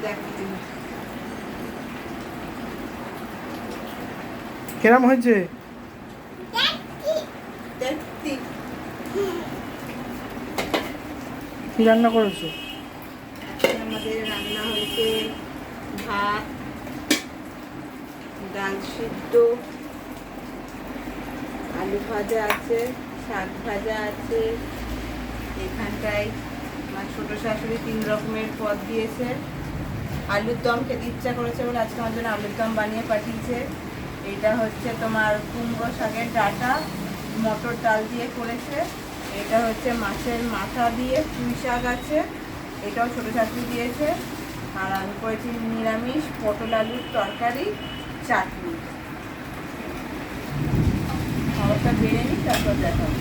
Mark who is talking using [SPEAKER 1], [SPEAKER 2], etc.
[SPEAKER 1] দেখছি
[SPEAKER 2] কেরম হয়েছে?
[SPEAKER 1] দেখছি
[SPEAKER 2] কি রান্না করেছো?
[SPEAKER 1] আমাদের রান্না হয়েছে ভাত, ডাল সিদ্ধ, আলু ভাজা আছে, শাক ভাজা আছে। এখানটায় আমার ছোটো শাশুড়ি 3 রকমের পদ দিয়েছে। আলুর দম খেতে ইচ্ছা করেছে বলে আজকে আমার জন্য আলুর দম বানিয়ে পাঠিয়েছে। এটা হচ্ছে তোমার কুমড়ো শাকের ডাঁটা মটর ডাল দিয়ে করেছে। এটা হচ্ছে মাছের মাথা দিয়ে পুঁই শাক আছে, এটাও ছোটো শাশুড়ি দিয়েছে। আর আমি করেছি নিরামিষ পটল আলুর তরকারি, চাটনি। খাবারটা বেড়ে নিই, তারপর দেখাবো।